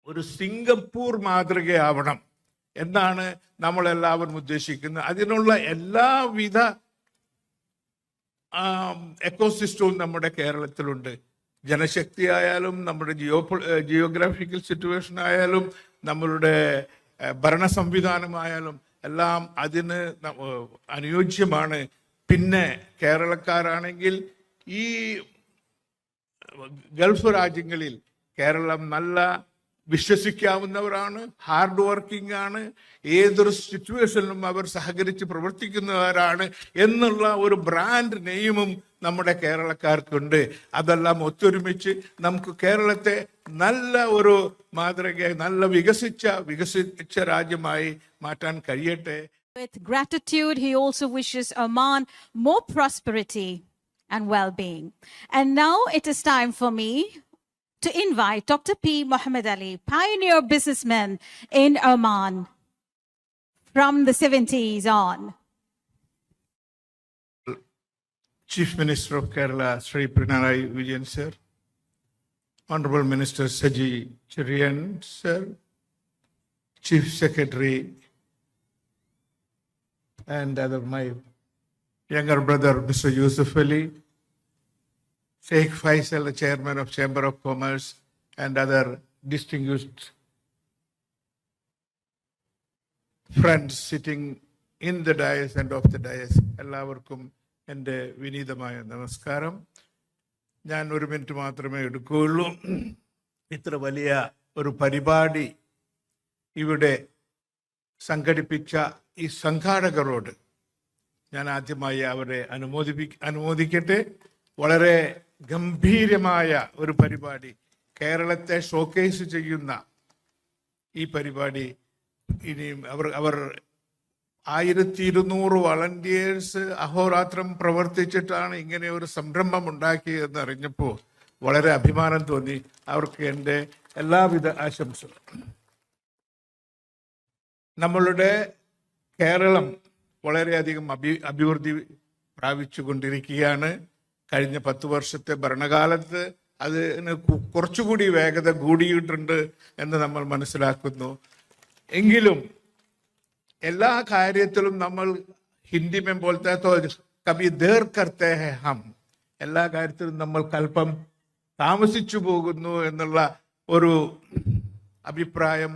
ഒരു സിംഗപ്പൂർ മാതൃകയാവണം എന്നാണ് നമ്മളെല്ലാവരും ഉദ്ദേശിക്കുന്നത്. അതിനുള്ള എല്ലാവിധ എക്കോസിസ്റ്റവും നമ്മുടെ കേരളത്തിലുണ്ട്. ജനശക്തി ആയാലും, നമ്മുടെ ജിയോഗ്രാഫിക്കൽ സിറ്റുവേഷൻ ആയാലും, നമ്മളുടെ ഭരണ സംവിധാനമായാലും എല്ലാം അതിന് അനുയോജ്യമാണ്. പിന്നെ കേരളക്കാരാണെങ്കിൽ ഈ ഗൾഫ് രാജ്യങ്ങളിൽ കേരളം നല്ല വിശ്വസിക്കാവുന്നവരാണ്, ഹാർഡ് വർക്കിംഗ് ആണ്, ഏതൊരു സിറ്റുവേഷനിലും അവർ സഹകരിച്ച് പ്രവർത്തിക്കുന്നവരാണ് എന്നുള്ള ഒരു ബ്രാൻഡ് നെയിമും നമ്മുടെ കേരളക്കാർക്കുണ്ട്. അതെല്ലാം ഒത്തൊരുമിച്ച് നമുക്ക് കേരളത്തെ നല്ല ഒരു മാതൃകയായി, നല്ല വികസിച്ച രാജ്യമായി മാറ്റാൻ കഴിയട്ടെ. With gratitude, he also wishes Oman more prosperity and well-being. And now it is time for me to invite Dr. P. Muhammad Ali, pioneer businessman in Oman from the 70s on. Chief Minister of Kerala, Sri Pinarayi Vijayan sir, Honorable Minister Saji Cherian sir, Chief Secretary, and my younger brother, Mr. Yusuf Ali, Sheikh Faisal, the Chairman of Chamber of Commerce, and other distinguished friends sitting in the dais and off the dais. എല്ലാവർക്കും എൻ്റെ വിനീതമായ നമസ്കാരം. ഞാൻ ഒരു minute മാത്രമേ എടുക്കുകയുള്ളൂ. ഇത്ര വലിയ ഒരു പരിപാടി ഇവിടെ സംഘടിപ്പിച്ച ഈ സംഘാടകരോട് ഞാൻ ആദ്യമായി അവരെ അനുമോദിക്കട്ടെ. വളരെ ഗംഭീരമായ ഒരു പരിപാടി, കേരളത്തെ ഷോക്കേസ് ചെയ്യുന്ന ഈ പരിപാടി ഇനിയും അവർ 1200 വളണ്ടിയേഴ്സ് അഹോരാത്രം പ്രവർത്തിച്ചിട്ടാണ് ഇങ്ങനെ ഒരു സംരംഭം ഉണ്ടാക്കിയതെന്ന് അറിഞ്ഞപ്പോൾ വളരെ അഭിമാനം തോന്നി. അവർക്ക് എൻ്റെ എല്ലാവിധ ആശംസകളും. നമ്മളുടെ കേരളം വളരെയധികം അഭിവൃദ്ധി പ്രാപിച്ചുകൊണ്ടിരിക്കുകയാണ്. കഴിഞ്ഞ 10 വർഷത്തെ ഭരണകാലത്ത് അതിന് കുറച്ചുകൂടി വേഗത കൂടിയിട്ടുണ്ട് എന്ന് നമ്മൾ മനസ്സിലാക്കുന്നു. എങ്കിലും എല്ലാ കാര്യത്തിലും നമ്മൾ ഹിന്ദി മേ ബോൾത്തെ തോ കഭി ദേർ കർത്തേ ഹൈ ഹം, എല്ലാ കാര്യത്തിലും നമ്മൾ അല്പം താമസിച്ചു പോകുന്നു എന്നുള്ള ഒരു അഭിപ്രായം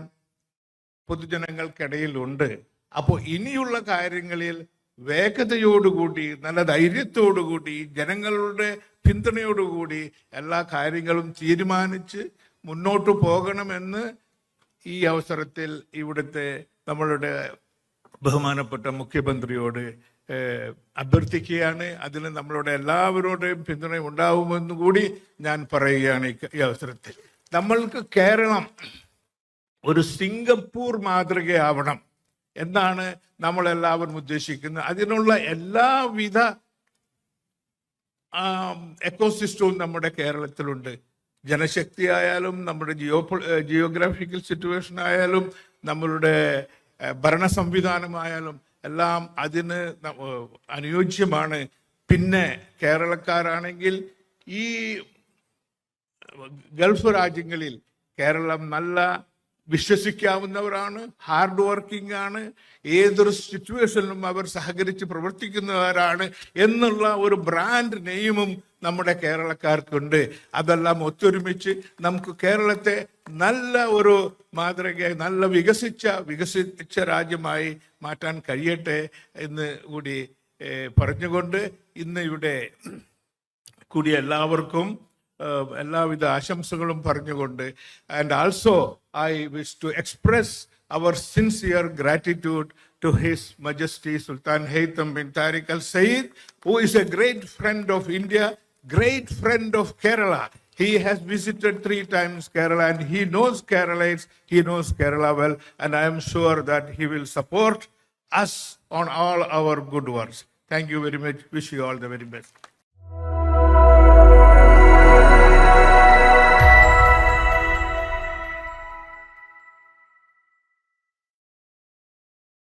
പൊതുജനങ്ങൾക്കിടയിലുണ്ട്. അപ്പോൾ ഇനിയുള്ള കാര്യങ്ങളിൽ വേഗതയോടുകൂടി, നല്ല ധൈര്യത്തോടുകൂടി, ജനങ്ങളുടെ പിന്തുണയോടുകൂടി എല്ലാ കാര്യങ്ങളും തീരുമാനിച്ച് മുന്നോട്ട് പോകണമെന്ന് ഈ അവസരത്തിൽ ഇവിടുത്തെ നമ്മളുടെ ബഹുമാനപ്പെട്ട മുഖ്യമന്ത്രിയോട് അഭ്യർത്ഥിക്കുകയാണ്. അതിന് നമ്മളുടെ എല്ലാവരുടെയും പിന്തുണ ഉണ്ടാവുമെന്ന് കൂടി ഞാൻ പറയുകയാണ് ഈ അവസരത്തിൽ. നമ്മൾക്ക് കേരളം ഒരു സിംഗപ്പൂർ മാതൃകയാവണം എന്നാണ് നമ്മളെല്ലാവരും ഉദ്ദേശിക്കുന്നത്. അതിനുള്ള എല്ലാവിധ എക്കോസിസ്റ്റവും നമ്മുടെ കേരളത്തിലുണ്ട്. ജനശക്തി ആയാലും, നമ്മുടെ ജിയോഗ്രാഫിക്കൽ സിറ്റുവേഷൻ ആയാലും, നമ്മളുടെ ഭരണ സംവിധാനമായാലും എല്ലാം അതിന് അനുയോജ്യമാണ്. പിന്നെ കേരളക്കാരാണെങ്കിൽ ഈ ഗൾഫ് രാജ്യങ്ങളിൽ കേരളം നല്ല വിശ്വസിക്കാവുന്നവരാണ്, ഹാർഡ് വർക്കിംഗ് ആണ്, ഏതൊരു സിറ്റുവേഷനിലും അവർ സഹകരിച്ച് പ്രവർത്തിക്കുന്നവരാണ് എന്നുള്ള ഒരു ബ്രാൻഡ് നെയിമും നമ്മുടെ കേരളക്കാർക്കുണ്ട്. അതെല്ലാം ഒത്തൊരുമിച്ച് നമുക്ക് കേരളത്തെ നല്ല ഒരു മാതൃകയായി, നല്ല വികസിച്ച രാജ്യമായി മാറ്റാൻ കഴിയട്ടെ എന്ന് കൂടി പറഞ്ഞുകൊണ്ട് ഇന്ന് ഇവിടെ കൂടി എല്ലാവർക്കും എല്ലാവിധ ആശംസകളും പറഞ്ഞുകൊണ്ട്, and also I wish to express our sincere gratitude to His Majesty Sultan Haytham bin Tariq Al Said, who is a great friend of India, great friend of Kerala. He has visited 3 times Kerala and he knows Keralites, he knows Kerala well, and I am sure that he will support us on all our good works. Thank you very much. Wish you all the very best.